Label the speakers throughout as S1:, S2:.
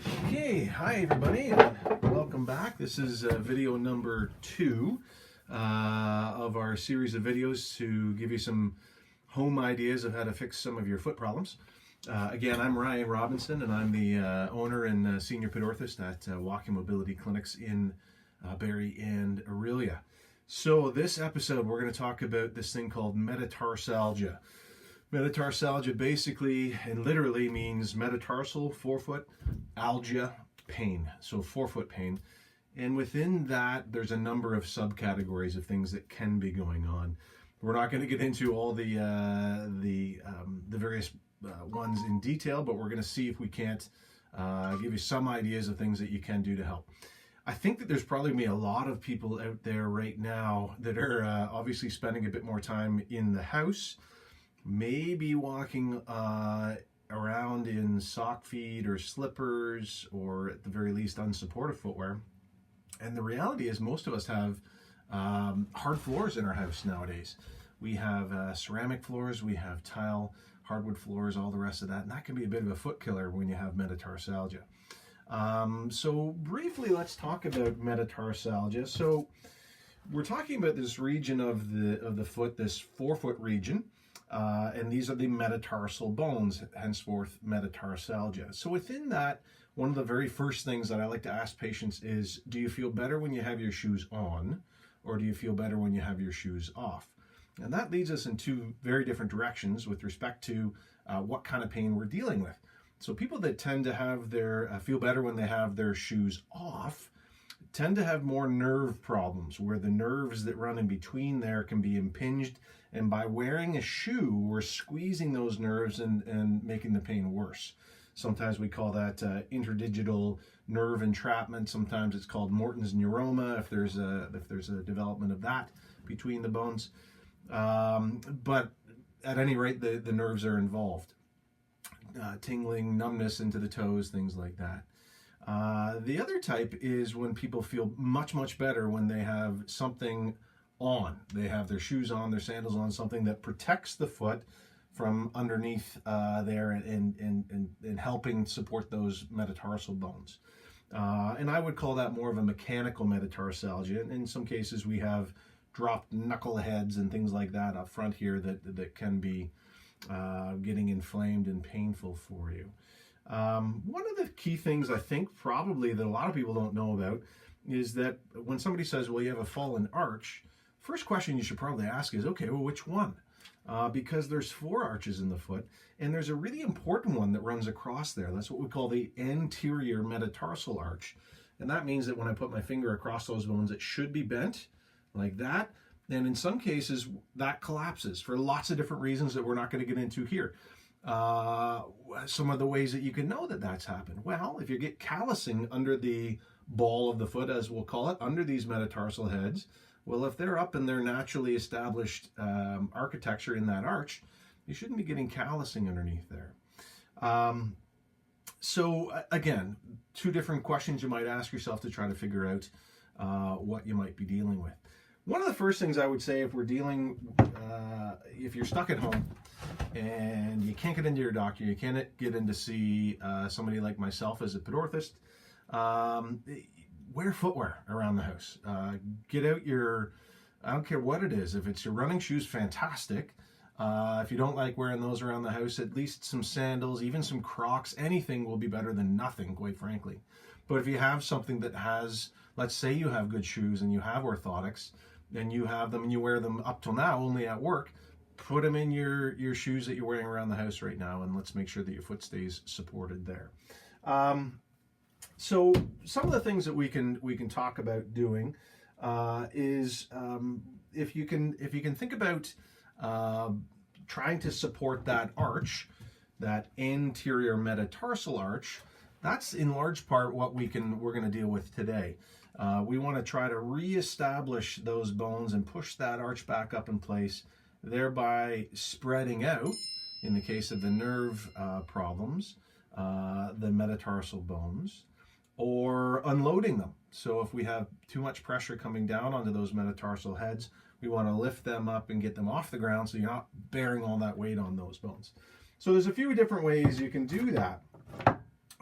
S1: Okay, hi everybody, and welcome back. This is video number 2 of our series of videos to give you some home ideas of how to fix some of your foot problems. Again, I'm Ryan Robinson, and I'm the owner and senior pit orthopedist at Walking Mobility Clinics in Barrie and Aurelia. So this episode, we're going to talk about this thing called metatarsalgia. Metatarsalgia basically and literally means metatarsal, forefoot, algia, pain. So forefoot pain. And within that, there's a number of subcategories of things that can be going on. We're not going to get into all the various ones in detail, but we're going to see if we can't give you some ideas of things that you can do to help. I think that there's probably going to be a lot of people out there right now that are obviously spending a bit more time in the house, maybe walking around in sock feet or slippers, or at the very least unsupportive footwear. And the reality is most of us have hard floors in our house nowadays. We have ceramic floors, we have tile, hardwood floors, all the rest of that, and that can be a bit of a foot killer when you have metatarsalgia. So briefly, let's talk about metatarsalgia. So we're talking about this region of the foot, this forefoot region. And these are the metatarsal bones, henceforth metatarsalgia. So within that, one of the very first things that I like to ask patients is, do you feel better when you have your shoes on, or do you feel better when you have your shoes off? And that leads us in two very different directions with respect to what kind of pain we're dealing with. So people that tend to have their feel better when they have their shoes off tend to have more nerve problems, where the nerves that run in between there can be impinged, and by wearing a shoe, we're squeezing those nerves and making the pain worse. Sometimes we call that interdigital nerve entrapment. Sometimes it's called Morton's neuroma if there's a development of that between the bones. But at any rate, the nerves are involved. Tingling, numbness into the toes, things like that. The other type is when people feel much better when they have something on. They have their shoes on, their sandals on, something that protects the foot from underneath there and helping support those metatarsal bones. And I would call that more of a mechanical metatarsalgia. In some cases, we have dropped knuckle heads and things like that up front here that can be getting inflamed and painful for you. One of the key things I think probably that a lot of people don't know about is that when somebody says, well, you have a fallen arch, first question you should probably ask is, okay, well, which one? Because there's 4 arches in the foot, and there's a really important one that runs across there. That's what we call the anterior metatarsal arch. And that means that when I put my finger across those bones, it should be bent like that. And in some cases, that collapses for lots of different reasons that we're not going to get into here. Some of the ways that you can know that that's happened. Well, if you get callousing under the ball of the foot, as we'll call it, under these metatarsal heads, well, if they're up in their naturally established architecture in that arch, you shouldn't be getting callousing underneath there. So again, 2 different questions you might ask yourself to try to figure out what you might be dealing with. One of the first things I would say, if we're dealing, if you're stuck at home and you can't get into your doctor, you can't get in to see somebody like myself as a pit orthopedist, wear footwear around the house. Get out your, I don't care what it is, if it's your running shoes, fantastic. If you don't like wearing those around the house, at least some sandals, even some Crocs, anything will be better than nothing, quite frankly. But if you have something that has, let's say you have good shoes and you have orthotics, and you have them and you wear them up till now only at work, put them in your shoes that you're wearing around the house right now, and let's make sure that your foot stays supported there. So some of the things that we can talk about doing is if you can think about trying to support that arch, that anterior metatarsal arch. That's in large part what we're going to deal with today. We want to try to reestablish those bones and push that arch back up in place, thereby spreading out, in the case of the nerve problems, the metatarsal bones, or unloading them. So if we have too much pressure coming down onto those metatarsal heads, we want to lift them up and get them off the ground so you're not bearing all that weight on those bones. So there's a few different ways you can do that.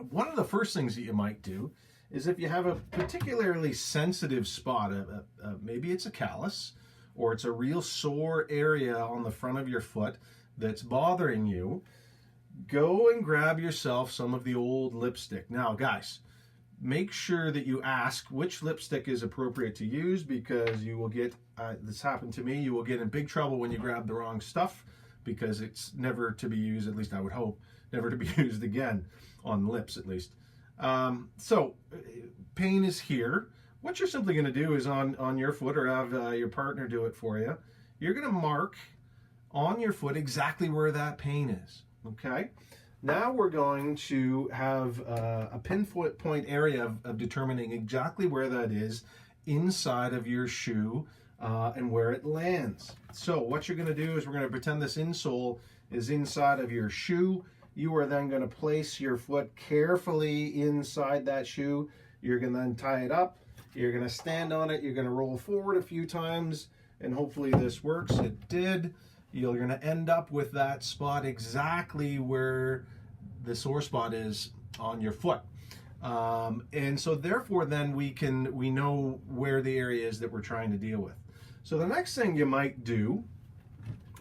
S1: one of the first things that you might do is if you have a particularly sensitive spot, maybe it's a callus or it's a real sore area on the front of your foot that's bothering you, go and grab yourself some of the old lipstick. Now, guys, make sure that you ask which lipstick is appropriate to use, because you will get, this happened to me, you will get in big trouble when you grab the wrong stuff, because it's never to be used, at least I would hope, never to be used again, on lips at least. So pain is here. What you're simply going to do is on your foot, or have your partner do it for you, you're going to mark on your foot exactly where that pain is. Okay? Now we're going to have a pinpoint area of determining exactly where that is inside of your shoe and where it lands. So what you're going to do is we're going to pretend this insole is inside of your shoe. You are then going to place your foot carefully inside that shoe. You're going to then tie it up. You're going to stand on it. You're going to roll forward a few times, and hopefully this works. It did. You're going to end up with that spot exactly where the sore spot is on your foot. And so therefore then we know where the area is that we're trying to deal with. So the next thing you might do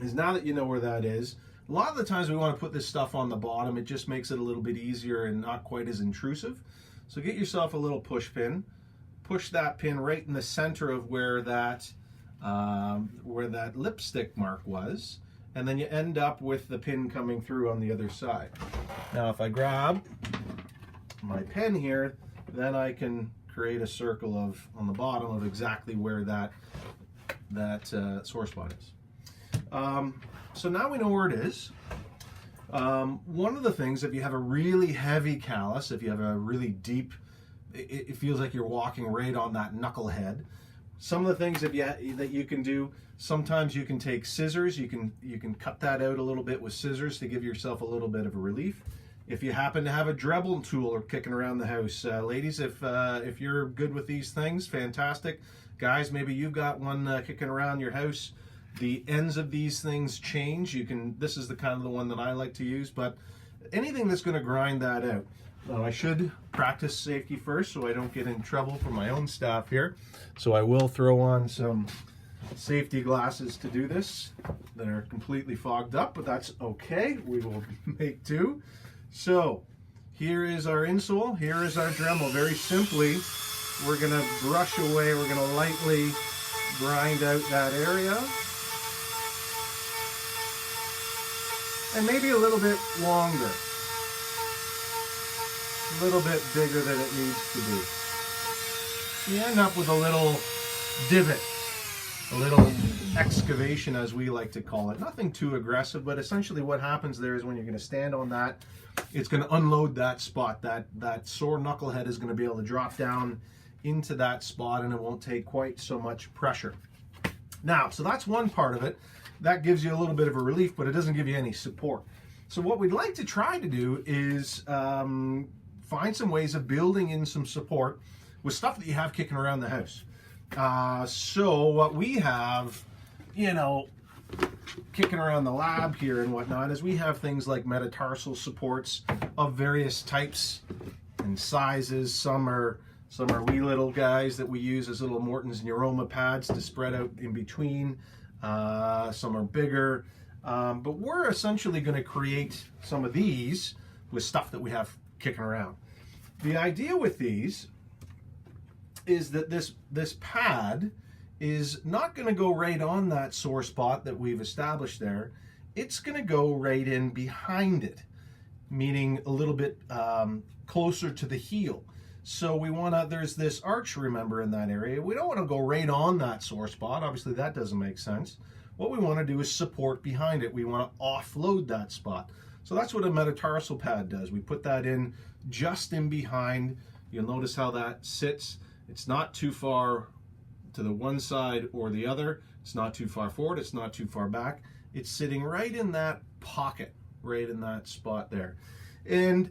S1: is, now that you know where that is, a lot of the times we want to put this stuff on the bottom. It just makes it a little bit easier and not quite as intrusive. So get yourself a little push pin. Push that pin right in the center of where that lipstick mark was, and then you end up with the pin coming through on the other side. Now if I grab my pen here, then I can create a circle on the bottom of exactly where that sore spot is. So now we know where it is. One of the things, if you have a really heavy callus, if you have a really deep, it feels like you're walking right on that knucklehead. Some of the things that you can do, sometimes you can take scissors, you can cut that out a little bit with scissors to give yourself a little bit of a relief. If you happen to have a Dremel tool or kicking around the house, ladies, if you're good with these things, fantastic. Guys, maybe you've got one kicking around your house. The ends of these things change. This is the kind of the one that I like to use, but anything that's going to grind that out. Now, I should practice safety first so I don't get in trouble for my own staff here. So I will throw on some safety glasses to do this that are completely fogged up, but that's okay. We will make do. So here is our insole. Here is our Dremel. Very simply, we're going to brush away. We're going to lightly grind out that area. And maybe a little bit longer. A little bit bigger than it needs to be. You end up with a little divot, a little excavation, as we like to call it. Nothing too aggressive, but essentially what happens there is when you're going to stand on that, it's going to unload that spot. That sore knucklehead is going to be able to drop down into that spot, and it won't take quite so much pressure. Now, so that's one part of it. That gives you a little bit of a relief, but it doesn't give you any support. So what we'd like to try to do is find some ways of building in some support with stuff that you have kicking around the house. So what we have, kicking around the lab here and whatnot, is we have things like metatarsal supports of various types and sizes. Some are wee little guys that we use as little Morton's Neuroma pads to spread out in between. Some are bigger, but we're essentially going to create some of these with stuff that we have kicking around. The idea with these is that this pad is not going to go right on that sore spot that we've established there. It's going to go right in behind it, meaning a little bit closer to the heel. So we want to, there's this arch, remember, in that area. We don't want to go right on that sore spot. Obviously, that doesn't make sense. What we want to do is support behind it. We want to offload that spot. So that's what a metatarsal pad does. We put that in just in behind. You'll notice how that sits. It's not too far to the one side or the other. It's not too far forward. It's not too far back. It's sitting right in that pocket, right in that spot there. And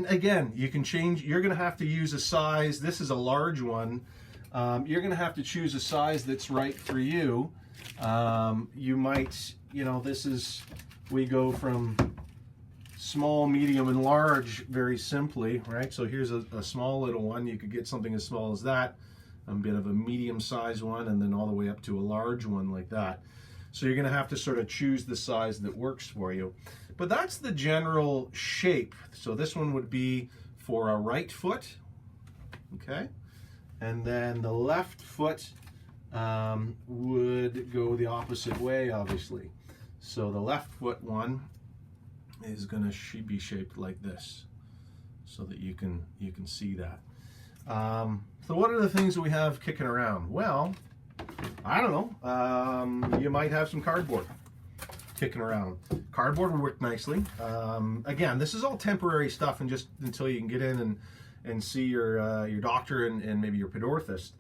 S1: again, you can change. You're going to have to use a size. This is a large one. You're going to have to choose a size that's right for you. You might, this is, we go from small, medium, and large very simply, right? So here's a small little one. You could get something as small as that, a bit of a medium-sized one, and then all the way up to a large one like that. So you're going to have to sort of choose the size that works for you. But that's the general shape. So this one would be for a right foot, okay? And then the left foot would go the opposite way, obviously. So the left foot one is going to be shaped like this, so that you can see that. So what are the things that we have kicking around? Well, I don't know. You might have some cardboard kicking around. Cardboard would work nicely. Again, this is all temporary stuff, and just until you can get in and see your doctor and maybe your pedorthist.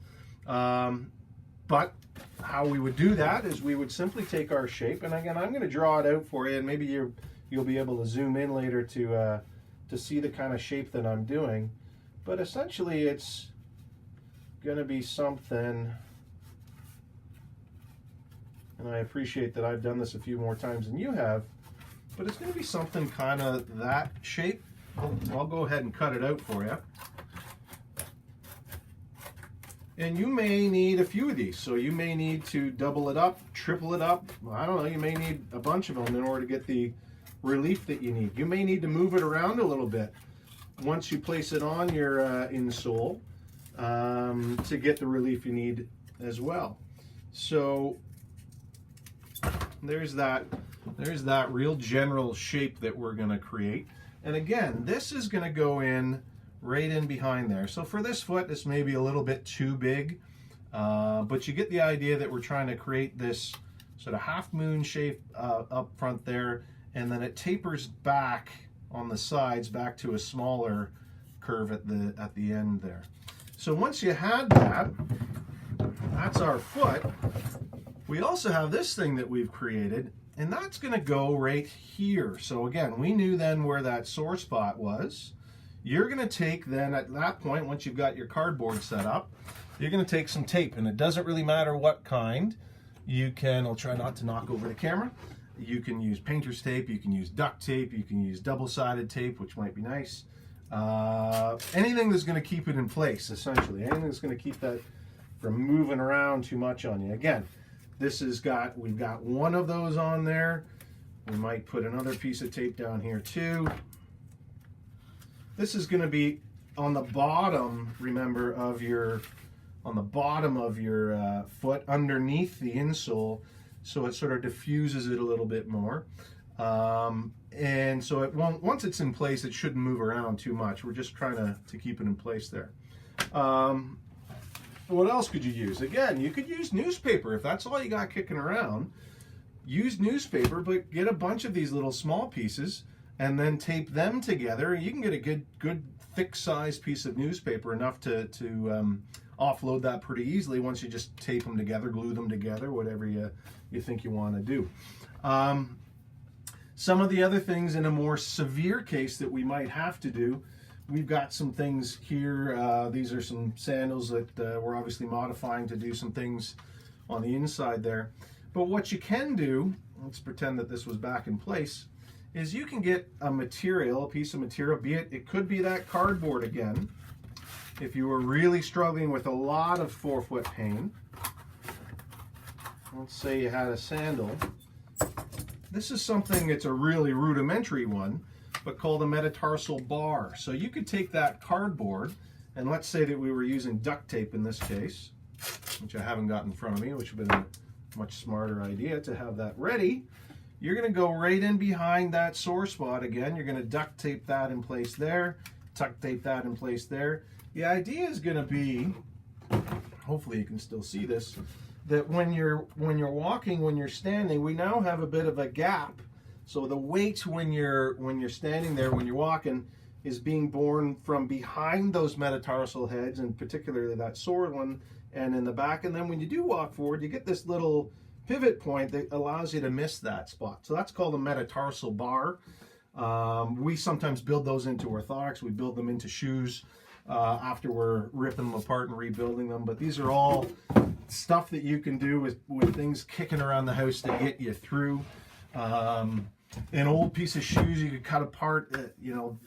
S1: But how we would do that is we would simply take our shape, and again, I'm going to draw it out for you, and maybe you'll be able to zoom in later to see the kind of shape that I'm doing. But essentially, it's going to be something, and I appreciate that I've done this a few more times than you have, but it's going to be something kind of that shape. I'll go ahead and cut it out for you. And you may need a few of these, so you may need to double it up, triple it up. I don't know, you may need a bunch of them in order to get the relief that you need. You may need to move it around a little bit once you place it on your insole to get the relief you need as well. So there's that real general shape that we're going to create. And again, this is going to go in right in behind there. So for this foot, this may be a little bit too big, but you get the idea that we're trying to create this sort of half moon shape up front there, and then it tapers back on the sides back to a smaller curve at the end there. So once you had that, that's our foot. We also have this thing that we've created, and that's going to go right here. So again, we knew then where that sore spot was. You're going to take then at that point, once you've got your cardboard set up, you're going to take some tape, and it doesn't really matter what kind. You can, I'll try not to knock over the camera. You can use painter's tape, you can use duct tape, you can use double-sided tape, which might be nice. Anything that's going to keep it in place, essentially. Anything that's going to keep that from moving around too much on you. Again, we've got one of those on there. We might put another piece of tape down here too. This is going to be on the bottom, remember, on the bottom of your foot underneath the insole, so it sort of diffuses it a little bit more. And so it won't, once it's in place, it shouldn't move around too much. We're just trying to keep it in place there. What else could you use? Again, you could use newspaper. If that's all you got kicking around, use newspaper, but get a bunch of these little small pieces and then tape them together. You can get a good thick sized piece of newspaper, enough to offload that pretty easily once you just tape them together, glue them together, whatever you think you want to do. Some of the other things in a more severe case that we might have to do, we've got some things here. These are some sandals that we're obviously modifying to do some things on the inside there. But what you can do, let's pretend that this was back in place, is you can get a piece of material, it could be that cardboard again. If you were really struggling with a lot of forefoot pain, let's say you had a sandal. This is something that's a really rudimentary one, but called a metatarsal bar. So you could take that cardboard, and let's say that we were using duct tape in this case, which I haven't got in front of me, which would have been a much smarter idea to have that ready. You're going to go right in behind that sore spot again. You're going to duct tape that in place there, duct tape that in place there. The idea is going to be, hopefully you can still see this, that when you're walking, when you're standing, we now have a bit of a gap. So the weight when you're standing there, when you're walking, is being borne from behind those metatarsal heads, and particularly that sore one, and in the back. And then when you do walk forward, you get this little pivot point that allows you to miss that spot. So that's called a metatarsal bar. We sometimes build those into orthotics. We build them into shoes after we're ripping them apart and rebuilding them. But these are all stuff that you can do with things kicking around the house to get you through. an old piece of shoes you could cut apart, you know,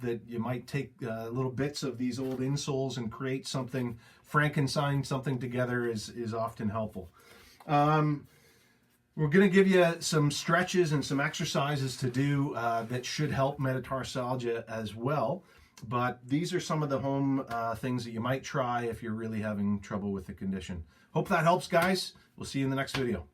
S1: that you might take little bits of these old insoles and create something, Frankenstein something together is often helpful. We're going to give you some stretches and some exercises to do that should help metatarsalgia as well. But these are some of the home things that you might try if you're really having trouble with the condition. Hope that helps, guys. We'll see you in the next video.